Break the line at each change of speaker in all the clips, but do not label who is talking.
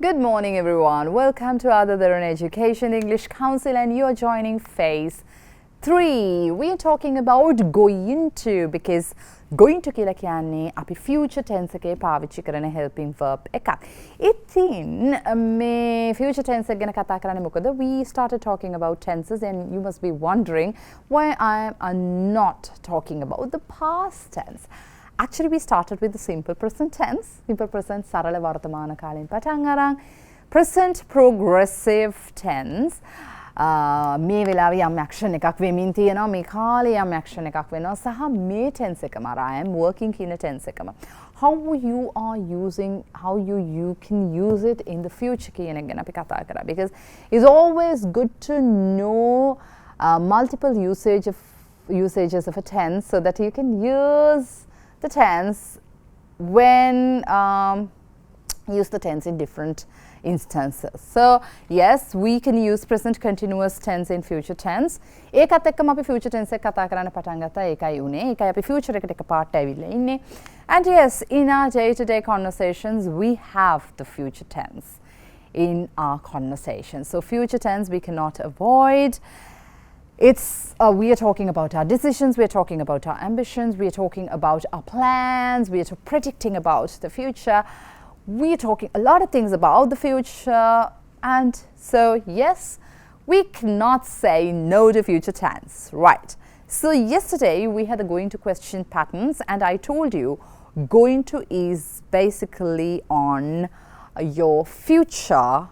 Good morning everyone. Welcome to AdaDeranaEducation English Council and you are joining phase 3. We are talking about going to because going to කියලා කියන්නේ අපි future tense එකේ පාවිච්චි කරන helping verb එකක්. ඉතින් මේ future tense එක ගැන කතා කරන්නේ මොකද? We started talking about tenses and you must be wondering why I am not talking about the past tense. Actually, we started with the simple present tense. Simple present sarala vartamana කාලෙන් පටන් අරන් present progressive tense. මේ වෙලාවේ යම් action එකක් වෙමින් තියෙනවා. මේ කාලේ යම් action එකක් වෙනවා. සහ මේ tense එකම I am working කියන tense එකම. How you are using, how you can use it in the future කියන එක ගැන අපි කතා කරා. Because it's always good to know multiple usages of a tense so that you can use the tense when use the tense in different instances. So yes, we can use present continuous tense in future tense. ඒකත් එක්කම අපි future tense එක කතා කරන්න පටන් ගත්තා. ඒකයි උනේ. ඒකයි අපි future එකට එකපාරට ඇවිල්ලා ඉන්නේ. And yes, in our day-to-day conversations, we have the future tense in our conversations. So future tense we cannot avoid. It's we are talking about our decisions, we are talking about our ambitions, we are talking about our plans, we are predicting about the future, we are talking a lot of things about the future, and so yes, we cannot say no to future tense, right? So yesterday we had the going to question patterns and I told you going to is basically on your future,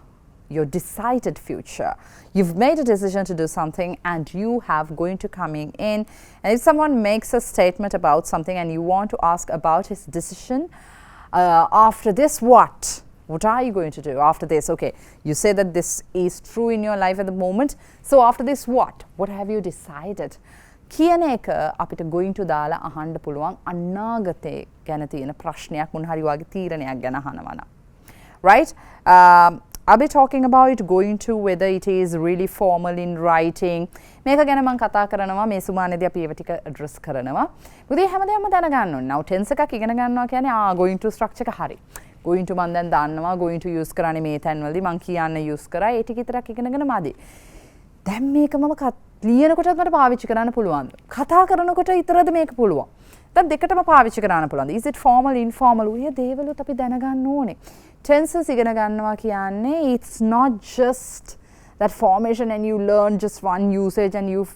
your decided future. You've made a decision to do something and you have going to coming in, and if someone makes a statement about something and you want to ask about his decision, after this what are you going to do after this? Okay, you say that this is true in your life at the moment, so after this what have you decided කියන එක අපිට going to දාලා අහන්න පුළුවන් අනාගතේ ගැන තියෙන ප්‍රශ්නයක් මොන හරි වගේ තීරණයක් ගැන අහනවා නම්, right? I'll be talking about going to whether it is really formal in writing. මේක ගැන මම කතා කරනවා මේ සුමානේදී අපි ඒව ටික address කරනවා. මොකද මේ හැමදේම දැනගන්න ඕනේ. Now tense එකක් ඉගෙන ගන්නවා කියන්නේ going to structure එක හරි. Going to මම දැන් දන්නවා going to use කරන්නේ මේ තැන්වලදී මම කියන්න use කරා ඒ ටික විතරක් ඉගෙනගෙන මදි. දැන් මේක මම ලියනකොටත් මට පාවිච්චි කරන්න පුළුවන්. කතා කරනකොට විතරද මේක පුළුවන්. දැන් දෙකටම පාවිච්චි කරන්න පුළුවන්. Is it formal informal? ඔය දේවලුත් අපි දැනගන්න ඕනේ. Tenses ඉගෙන ගන්නවා කියන්නේ it's not just that formation and you learn just one usage and you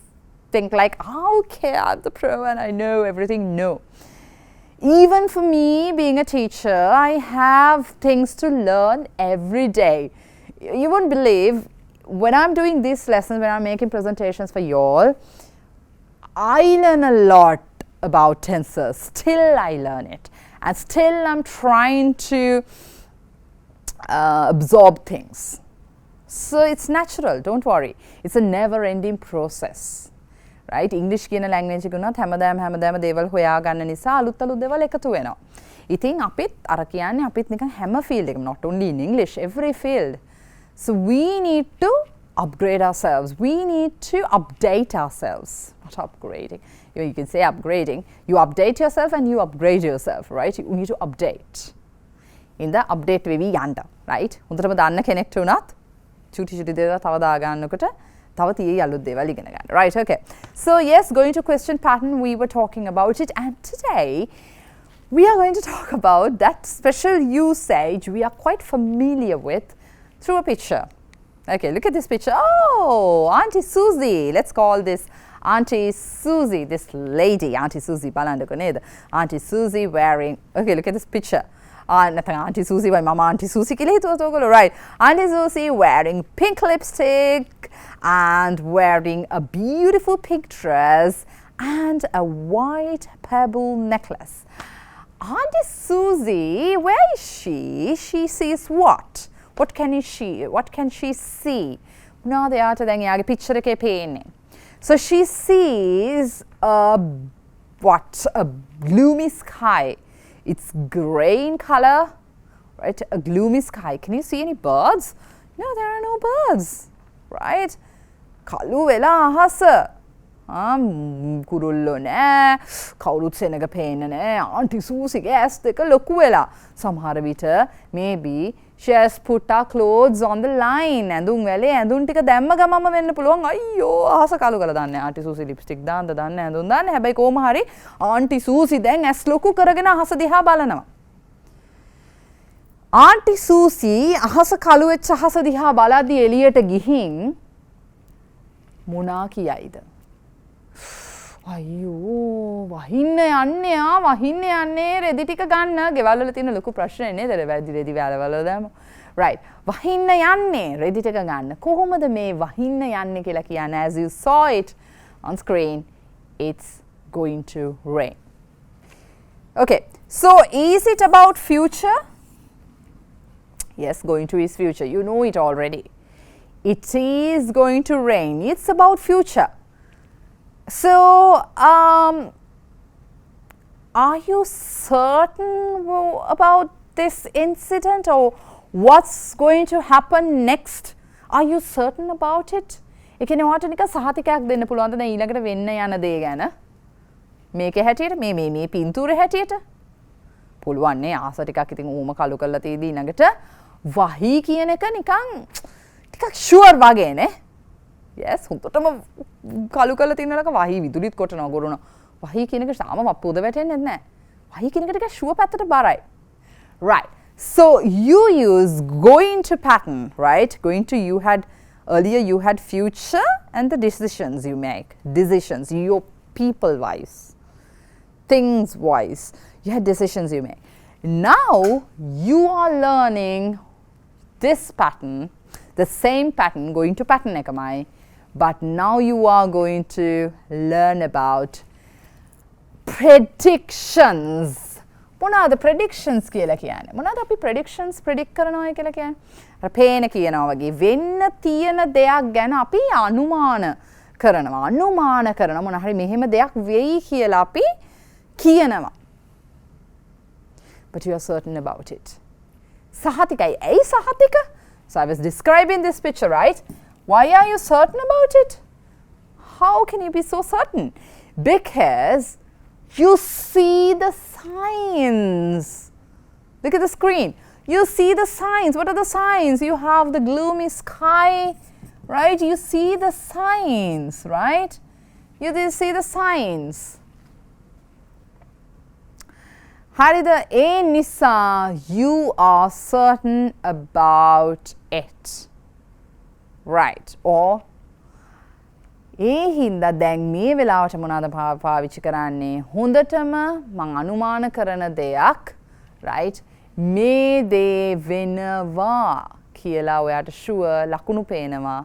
think like, oh, okay, I'm the pro and I know everything. No. Even for me being a teacher, I have things to learn every day. You won't believe when I'm doing these lessons, when I'm making presentations for y'all, I learn a lot about tenses. Still I learn it and still I'm trying to absorb things. So it's natural, don't worry. It's a never ending process, right? English කියන language එක උනත් හැමදාම දේවල් හොයාගන්න නිසා අලුත් දේවල් එකතු වෙනවා. ඉතින් අපිත් අර කියන්නේ අපිත් නිකන් හැම field එකම, not only in English, every field. So we need to upgrade ourselves. We need to update ourselves. Not upgrading. You can say upgrading. You update yourself and you upgrade yourself, right? You need to update. In the update වෙවි යන්න, right? හොඳටම දන්න කෙනෙක්ට උනත් චුටි දේවල් තව දාගන්නකොට තව තියෙයි අලුත් දේවල් ඉගෙන ගන්න. Right, okay. So yes, going to question pattern, we were talking about it, and today we are going to talk about that special usage we are quite familiar with through a picture. Okay, look at this picture. Oh, Auntie Susie. Let's call this Auntie Susie, this lady, Auntie Susie බලන්නකො නේද? Auntie Susie wearing, okay, look at this picture. Auntie Susie by Mama Auntie Susie කියලා හිතුවත් ඔයගොල්ලෝ, right? Auntie Susie wearing pink lipstick and wearing a beautiful pink dress and a white pebble necklace. Auntie Susie, where is she? She sees what? What can she see? මොනවද යාට දැන් යාගේ picture එකේ පේන්නේ? So she sees a gloomy sky. It's grey in color, right? A gloomy sky. Can you see any birds? No, there are no birds, right? කළු වෙලා අහස. කුරුල්ලෝ නෑ කවුරුත් සෙනග පේන්න නෑ ආන්ටි සූසිගේ ඇස් දෙක ලොකු වෙලා සමහර විට maybe she has put her clothes on the line ඇඳුම් වැලේ ඇඳුම් ටික දැම්ම ගමම වෙන්න පුළුවන් අයියෝ අහස කළු කරලා දාන්නේ ආන්ටි සූසි ලිප්ස්ටික් දාන්න දන්නේ ඇඳුම් දාන්නේ හැබැයි කොහොම හරි ආන්ටි සූසි දැන් ඇස් ලොකු කරගෙන අහස දිහා බලනවා ආන්ටි සූසි අහස කළු වෙච්ච අහස දිහා බලද්දි එළියට ගිහින් මොනා කියයිද අයියෝ වහින්න යන්නේ රෙදි ටික ගන්න ගෙවල් වල තියෙන ලොකු ප්‍රශ්නේ නේද රෙදි වල දාමු right වහින්න යන්නේ රෙදි ටික ගන්න කොහොමද මේ වහින්න යන්නේ කියලා කියන්නේ as you saw it on screen it's going to rain okay so is it about future yes going to is future you know it already it is going to rain it's about future so are you certain about this incident or what's going to happen next are you certain about it ඒ කියන්නේ ඔයාට නිකන් සහතිකයක් දෙන්න පුළුවන්ද දැන් ඊළඟට වෙන්න යන දේ ගැන මේකේ හැටියට මේ පින්තූරේ හැටියට පුළුවන් නේ ආස ටිකක් ඉතින් ඌම කළු කරලා තියෙදි ඊළඟට වහී කියන එක නිකන් ටිකක් ෂුවර් වගේ නේ yes හුඟටම කළු කරලා තියෙනලක වහී විදුලිත් කොටනවා ගොරන වහී කියන එක සාම පොද වැටෙන්නේ නැහැ වහී කියන එක ටිකක් ෂුවර් පැත්තට බරයි right so you use going to pattern right going to you had earlier you had future and the decisions you make decisions your people wise things wise you had decisions you make now you are learning this pattern the same pattern going to pattern ekamai but now you are going to learn about predictions මොනවාද predictions කියලා කියන්නේ මොනවාද අපි predictions predict කරනවා කියලා කියන්නේ අර පේන කියනවා වගේ වෙන්න තියෙන දෙයක් ගැන අපි අනුමාන කරනවා මොන හරි මෙහෙම දෙයක් වෙයි කියලා අපි කියනවා but you are certain about it සහතිකයි ඇයි සහතික so I was describing this picture right why are you certain about it how can you be so certain because you see the signs look at the screen you see the signs what are the signs you have the gloomy sky right you see the signs right you see the signs harida e nisa you are certain about it right or ඒ හින්දා දැන් මේ වෙලාවට මොනවාද පාවිච්චි කරන්නේ හොඳටම මං අනුමාන කරන දෙයක් right මේ දේ වෙනවා කියලා ඔයාට ෂුවර් ලකුණු පේනවා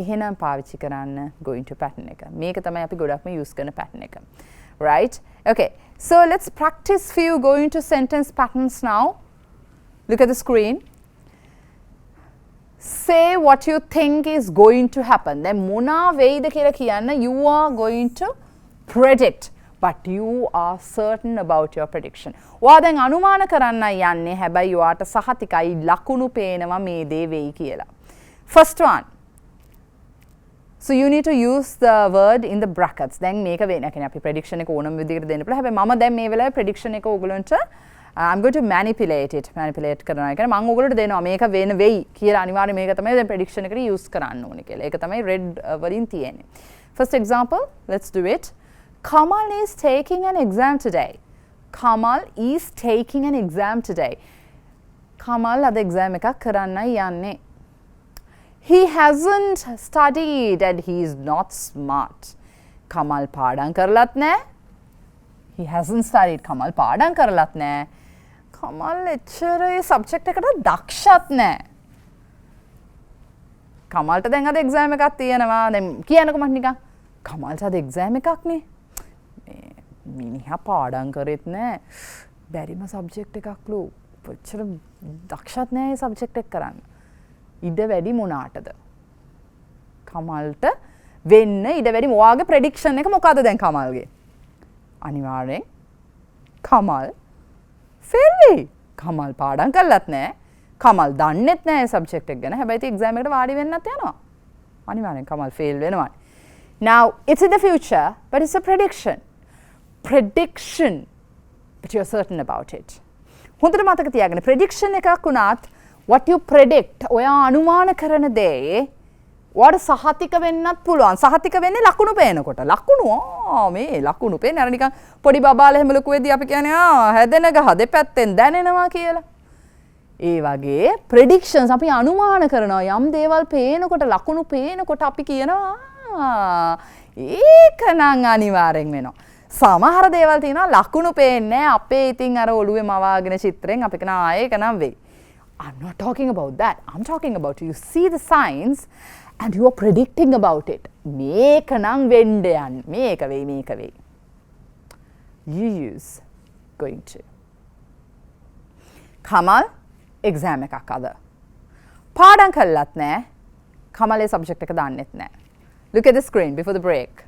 එහෙනම් පාවිච්චි කරන්න going to pattern එක මේක තමයි අපි ගොඩක්ම use කරන pattern එක right okay so let's practice few going to sentence patterns now look at the screen say what you think is going to happen then මොනා වෙයිද කියලා කියන්න you are going to predict but you are certain about your prediction ඔයා දැන් අනුමාන කරන්න යන්නේ හැබැයි ඔයාට සහතිකයි ලකුණු පේනවා මේ දේ වෙයි කියලා first one so you need to use the word in the brackets දැන් මේක වෙන කියන්නේ අපි prediction එක ඕනම විදිහකට දෙන්න පුළුවන් හැබැයි මම දැන් මේ වෙලාවේ prediction එක ඕගලන්ට I'm going to manipulate කරනවා කියන්නේ මම ඔයගොල්ලෝට දෙනවා මේක වෙන වෙයි කියලා අනිවාර්යයෙන් මේක තමයි දැන් prediction එකට use කරන්න ඕනේ කියලා. ඒක තමයි red වලින් තියෙන්නේ. First example, let's do it. Kamal is taking an exam today. Kamal is taking an exam today. Kamal අද exam එකක් කරන්නයි යන්නේ. He hasn't studied and he is not smart. Kamal පාඩම් කරලත් නැහැ. He hasn't studied. Kamal පාඩම් කරලත් නැහැ. කමල් එච්චර ඒ සබ්ජෙක්ට් එකට දක්ෂත් නැහැ. කමල්ට දැන් අද එක්සෑම් එකක් තියෙනවා. දැන් කියන්නකො මට නිකන් කමල්ට අද එක්සෑම් එකක් නේ. මේ මිනිහා පාඩම් කරෙත් නැහැ. බැරිම සබ්ජෙක්ට් එකක්ලු. එච්චර දක්ෂත් නැහැ ඒ සබ්ජෙක්ට් එක කරන්න. ඉඩ වැඩි මොනාටද? කමල්ට වෙන්න ඉඩ වැඩි මොවාගේ ප්‍රෙඩික්ෂන් එක මොකද්ද දැන් කමල්ගේ? අනිවාර්යෙන් කමල් ෆේල් වෙයි. කමල් පාඩම් කරලත් නැහැ. කමල් දන්නෙත් නැහැ සබ්ජෙක්ට් එක ගැන. හැබැයි ඉතින් එක්සෑම් එකට වාඩි වෙන්නත් යනවා. අනිවාර්යෙන් කමල් ෆේල් වෙනවා. Now, it's in the future, but it's a prediction. Prediction, but you're certain about it. හොඳට මතක තියාගන්න prediction එකක් වුණත් what you predict ඔයා අනුමාන කරන දේ ඔයාට සහතික වෙන්නත් පුළුවන්. සහතික වෙන්නේ ලකුණු පේනකොට. ලකුණු මේ ලකුණු පේන්නේ අර නිකන් පොඩි බබාලා එහෙම ලොකු වෙද්දී අපි කියන්නේ හැදෙන ගහ දෙපැත්තෙන් දැනෙනවා කියලා. ඒ වගේ predictions අපි අනුමාන කරනවා යම් දේවල් පේනකොට ලකුණු පේනකොට අපි කියනවා ඒක නම් අනිවාර්යෙන් වෙනවා. සමහර දේවල් තියෙනවා ලකුණු පේන්නේ අපේ ඉතින් අර ඔළුවේ මවාගෙන චිත්‍රයෙන් අපි කියනවා ඒක නම් වෙයි. I'm not talking about that. I'm talking about you see the signs and you are predicting about it. මේක නම් වෙන්න යන්නේ. මේක වෙයි මේක වෙයි. You use going to. Kamal exam එකක් අද. පාඩම් කළත් නැහැ. කමලේ subject එක දාන්නෙත් නැහැ. Look at the screen before the break.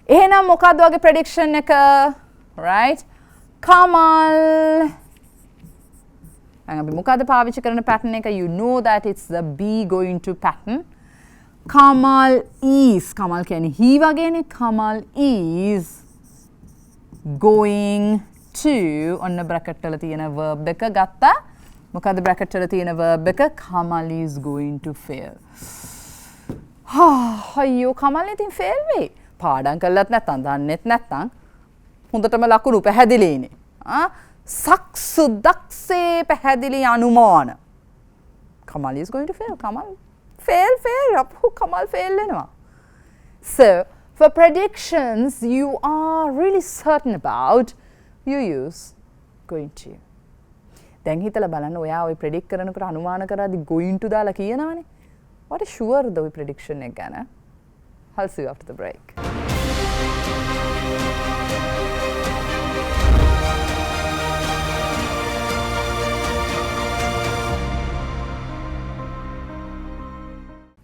එහෙනම් මොකක්ද වගේ prediction එක? Right? කමල් අපි මොකක්ද පාවිච්චි කරන pattern එක? You know that it's the be going to pattern. Kamal is Kamal කියන්නේ he වගේනේ. Kamal is going to ඔන්න bracket වල තියෙන verb එක ගත්තා. මොකක්ද bracket වල තියෙන verb එක? Kamal is going to fail. අයියෝ කමල් ඉතින් fail වෙයි. පාඩම් කළත් නැත්නම් දන්නෙත් නැත්නම් හොඳටම ලකුණු පැහැදිලිනේ. සක්සු දක්ෂේ පැහැදිලි අනුමාන. Kamal is going to fail. Kamal fail. Kamal fail වෙනවා. So for predictions you are really certain about, you use going to. දැන් හිතලා බලන්න ඔයා ඔය predict කරනකොට අනුමාන කරද්දි going to දාලා කියනවනේ. What is sure the prediction එක ගැන? I'll see you after the break.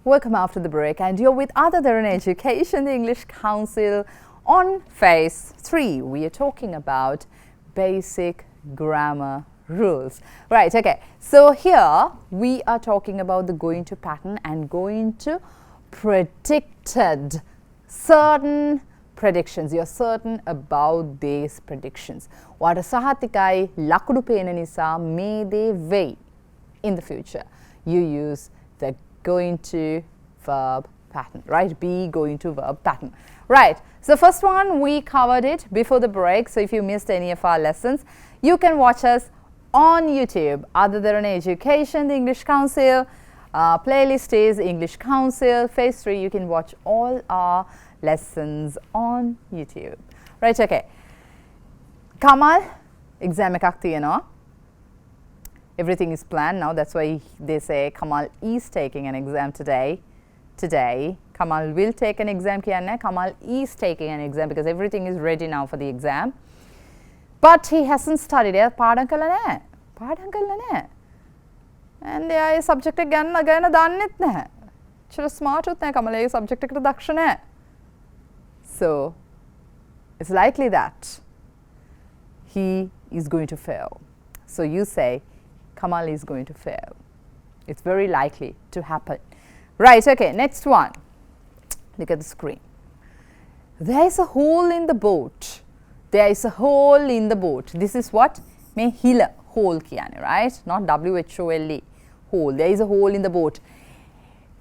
Welcome after the break, and you're with AdaDeranaEducation, the English Council. On phase 3, we are talking about basic grammar rules. Right, okay. So here we are talking about the going to pattern and going to predicted. Certain predictions. You're certain about these predictions. What සහතිකයි ලකුණු පේන නිසා මේ දේ වෙයි in the future. You use the going to verb pattern, right? Be going to verb pattern. Right. So the first one we covered it before the break. So if you missed any of our lessons, you can watch us on YouTube. AdaDeranaEducation, the English Council. Playlist is English Council. Phase 3, you can watch all our lessons on YouTube. Right, okay. Kamal, exam එකක් තියෙනවා. Everything is planned now. That's why they say Kamal is taking an exam today. Kamal will take an exam. Kamal is taking an exam because everything is ready now for the exam. But he hasn't studied it. පාඩම් කළා නෑ. And එයා subject එක ගැන දන්නෙත් නැහැ. චුර smart උත් නැහැ. කමල ඒ subject එකට දක්ෂ නැහැ. So it's likely that he is going to fail. So you say Kamal is going to fail. It's very likely to happen. Right, okay, next one. Look at the screen. There is a hole in the boat. There is a hole in the boat. This is what? May hila, hole kiyane, right? Not W-H-O-L-E. Hole. There is a hole in the boat.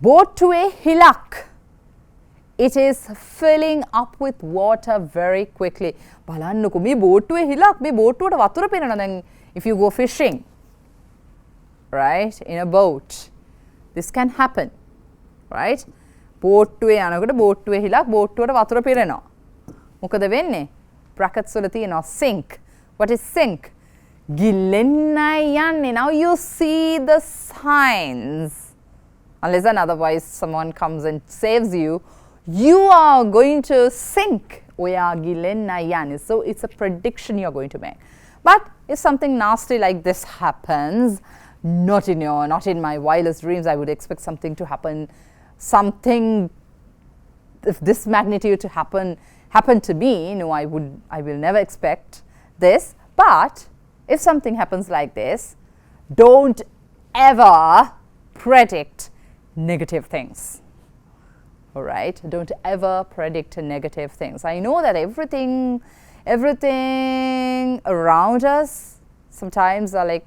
Boat to a hilak. It is filling up with water very quickly. බලන්නකෝ මේ බෝට්ටුවේ හිලක් මේ බෝට්ටුවට වතුර පේනවා දැන් if you go fishing, right, in a boat, this can happen, right? බෝට්ටුවේ යනකොට බෝට්ටුවේ හිලක් බෝට්ටුවට වතුර පිරෙනවා. මොකද වෙන්නේ? brackets වල තියෙනවා sink. What is sink? ගිල්ලෙන්නයි යන්නේ. Now you see the signs. Unless and otherwise someone comes and saves you, you are going to sink. ඔයා ගිල්ලෙන්නයි යන්නේ. So it's a prediction you're going to make. But if something nasty like this happens, not in my wildest dreams I would expect something to happen, something if this magnitude to happen to me, no, I will never expect this. But if something happens like this, don't ever predict negative things. All right, don't ever predict negative things. I know that everything around us sometimes are like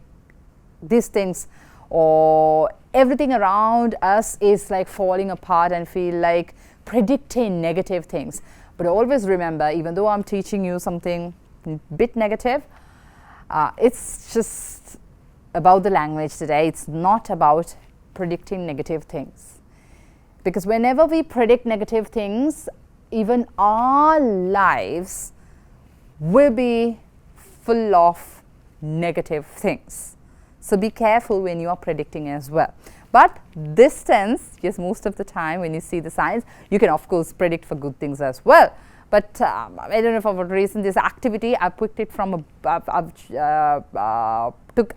these things, or everything around us is like falling apart and feel like predicting negative things. But always remember, even though I'm teaching you something a bit negative, it's just about the language today. It's not about predicting negative things. Because whenever we predict negative things, even our lives will be full of negative things. So be careful when you are predicting as well. But this tense, yes, most of the time when you see the signs, you can of course predict for good things as well. But I don't know for what reason this activity, I picked it from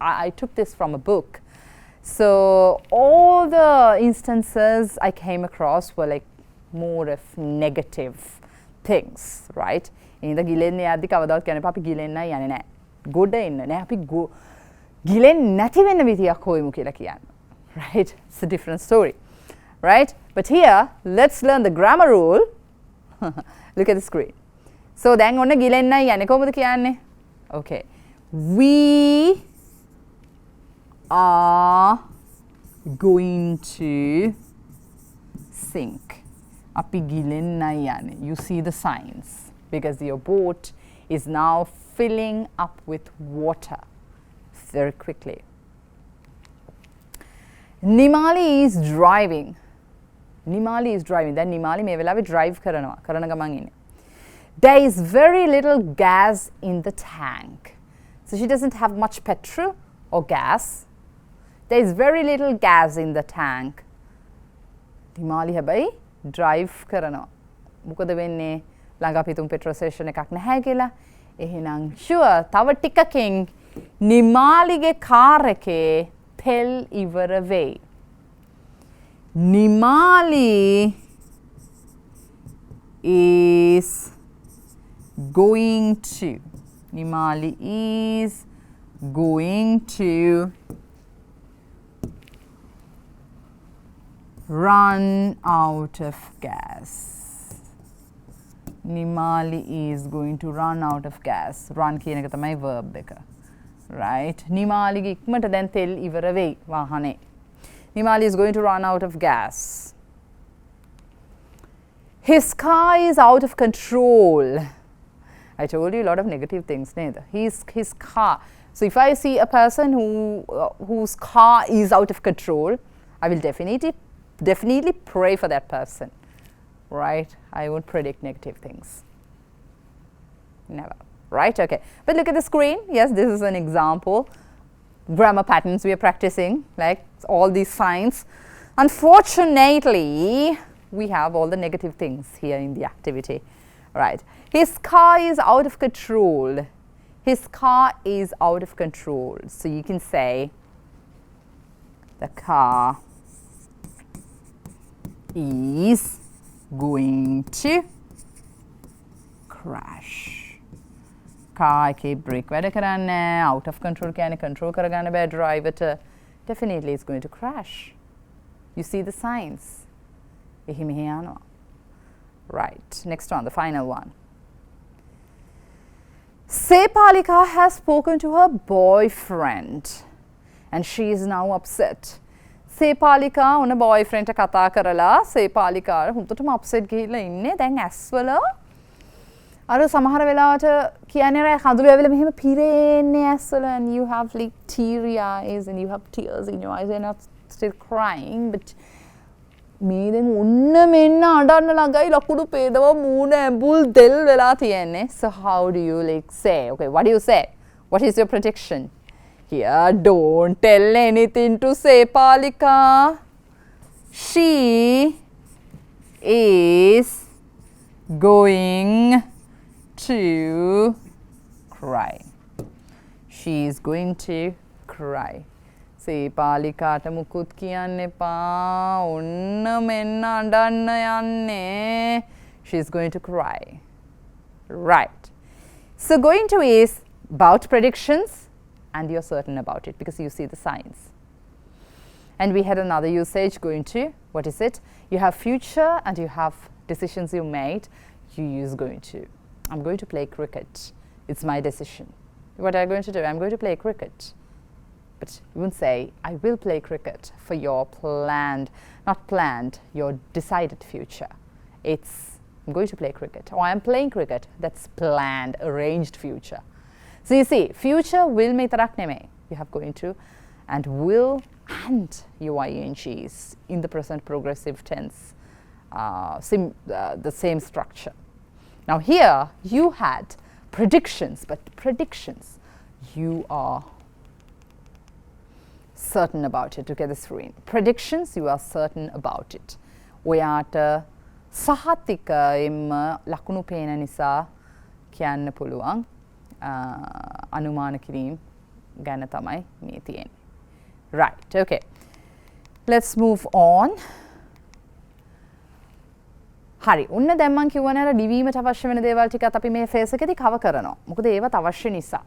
I took this from a book. So all the instances I came across were like more of negative things, right? In the ගිලෙන්නේ යද්දි කවදාවත් කියන්නේ අපි ගිලෙන්නයි යන්නේ නැහැ. ගොඩ එන්න නෑ අපි ගිලෙන්නේ නැති වෙන්න විදියක් හොයමු කියලා කියන්නේ. Right? It's a different story. Right? But here, let's learn the grammar rule. Look at the screen. So දැන් ඔන්න ගිලෙන්නයි යන්නේ කොහොමද කියන්නේ? Okay. We are going to sink. Api gilennai yane. You see the signs because your boat is now filling up with water very quickly. Nimali is driving. Nimali is driving. Then Nimali me velawe drive karana gaman inne. There is very little gas in the tank. So she doesn't have much petrol or gas. There is very little gas in the tank. Nimali habai drive karana. Mukada wenne ළඟ අපි තුන් petrol station එකක් නැහැ කියලා. එහෙනම් sure තව ටිකකින් නිමාලිගේ car එකේ තෙල් ඉවර වෙයි. Nimali is going to run out of gas. Nimali is going to run out of gas. Run කියන එක තමයි verb එක. Right? නිමාලිගේ ඉක්මනට දැන් තෙල් ඉවර වෙයි වාහනේ. Nimali is going to run out of gas. His car is out of control. I told you a lot of negative things. His car. So if I see a person whose car is out of control, I will definitely pray for that person. Right? I won't predict negative things. Never. Right? Okay. But look at the screen. Yes, this is an example. Grammar patterns we are practicing, like all these signs. Unfortunately, we have all the negative things here in the activity. Right. His car is out of control. His car is out of control. So you can say the car is going to crash. Car එකේ brake වැඩ කරන්නේ out of control කියන්නේ control කරගන්න බෑ driverට. Definitely it's going to crash. You see the signs. එහි මෙහි යනවා. Right. Next one, the final one. Sepalika has spoken to her boyfriend and she is now upset. Sepalika ඔන්න boyfriend කතා කරලා Sepalika හුදුටම upset ගිහිල්ලා ඉන්නේ. දැන් ඇස්වල අර සමහර වෙලාවට කියන්නේ රෑ කඳුළු ඇවිල්ලා මෙහෙම පිරෙන්නේ ඇස්වල and you have like teary eyes and you have tears in your eyes. You're not still crying but මේ දැන් ඔන්න මෙන්න අඬන්න ළඟයි ලකුණු පේනවා මූණ ඇඹුල් දෙල් වෙලා තියෙන්නේ. So how do you like say? Okay, what do you say? What is your prediction? Here, don't tell anything to Sepalika. She is going to cry. She is going to cry. Sepalikaට මුකුත් කියන්න එපා. ඔන්න මෙන්න අඬන්න යන්නේ. She is going to cry. Right. So going to is about predictions and you're certain about it because you see the signs. And we had another usage, going to. What is it? You have future and you have decisions you made. You use going to. I'm going to play cricket. It's my decision. What are you going to do? I'm going to play cricket. But you wouldn't say, I will play cricket for your planned, not planned, your decided future. It's, I'm going to play cricket. Or I'm playing cricket. That's planned, arranged future. So you see, future will me tarak neme. You have going to and will and your INGs in the present progressive tense. The same structure. Now here you had predictions, but predictions, you are certain about it. Look at the screen. Predictions, you are certain about it. ඔයාට සහතිකයෙන්ම ලකුණු පේන නිසා කියන්න පුළුවන් අනුමාන කිරීම ගැන තමයි මේ තියෙන්නේ. Right, okay. Let's move on. හරි. උන්න දැන් මම කිව්වනේ අර ලිවීමට අවශ්‍ය වෙන දේවල් ටිකත් අපි මේ ෆේස් එකේදී කවර් කරනවා. මොකද ඒවත් අවශ්‍ය නිසා.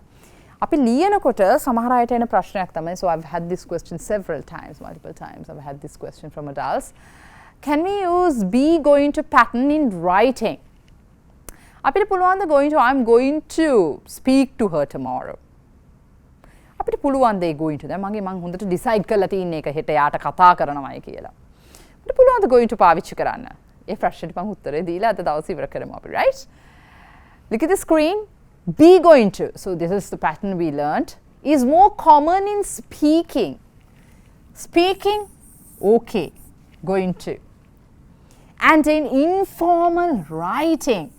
අපි ලියනකොට සමහර අයට එන ප්‍රශ්නයක් තමයි, so I've had this question several times, multiple times. I've had this question from adults. Can we use be going to pattern in writing? අපිට පුළුවන් ද going to, I'm going to speak to her tomorrow. අපිට පුළුවන් ද going to. දැන් මම හොඳට decide කරලා තියෙන එක හෙට යාට කතා කරනවායි කියලා. අපිට පුළුවන් ද going to පාවිච්චි කරන්න. ඒ ප්‍රශ්නෙට මම උත්තරේ දීලා අද දවස් ඉවර කරමු අපි, right? Look at the screen. Be going to, so this is the pattern we learned, is more common in speaking. Speaking, okay, going to. And in informal writing.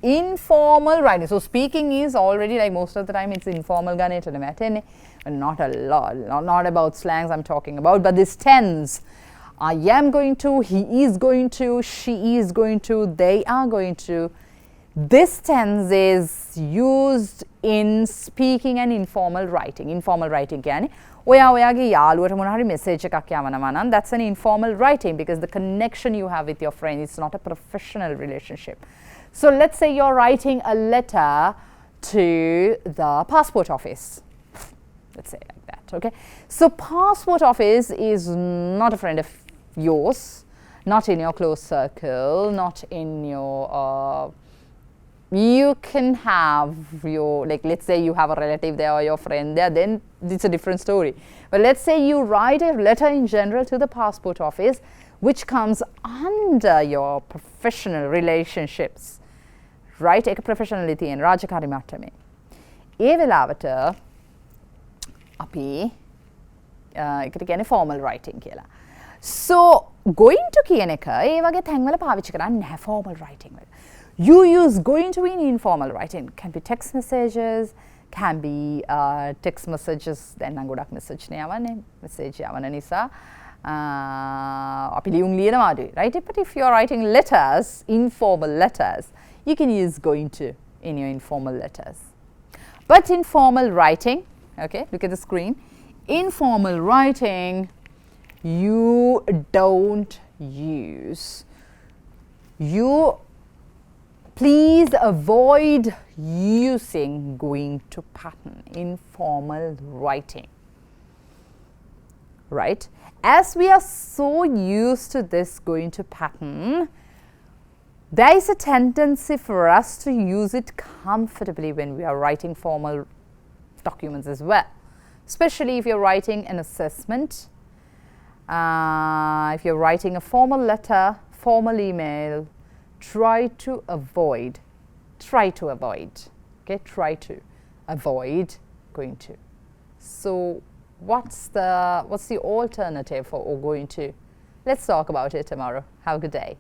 Informal writing. So speaking is already, like most of the time, it's informal ganeta matene. Not a lot, not about slangs I'm talking about, but this tense. I am going to, he is going to, she is going to, they are going to. This tense is used in speaking and informal writing. Informal writing කියන්නේ ඔයාගේ යාළුවට මොන හරි message එකක් යවනවා නම් that's an informal writing because the connection you have with your friend is not a professional relationship. So let's say you're writing a letter to the passport office. Let's say like that, okay? So passport office is not a friend of yours, not in your close circle, not in your you can have your, like let's say you have a relative there or your friend there, then it's a different story. But let's say you write a letter in general to the passport office which comes under your professional relationships, right? ඒක professionally තියෙන රාජකාරී මට්ටමේ. ඒ වෙලාවට අපි ඒකට කියන්නේ formal writing කියලා. So going to කියන එක ඒ වගේ තැන්වල පාවිච්චි කරන්නේ නැහැ formal writing වල. You use going to in informal writing. Can be text messages, can be text messages. Then නම් ගොඩක් message නේ යවන්නේ. Message යවන නිසා අපි ලියුම් ලියනවා අඩුයි, right? But if you're writing letters, informal letters, you can use going to in your informal letters. But in formal writing, okay, look at the screen. Informal writing, you don't use. Please avoid using going to pattern in formal writing, right? As we are so used to this going to pattern, there is a tendency for us to use it comfortably when we are writing formal documents as well, especially if you're writing an assessment, if you're writing a formal letter, formal email. Try to avoid, okay, try to avoid going to. So what's the alternative for going to? Let's talk about it tomorrow. Have a good day.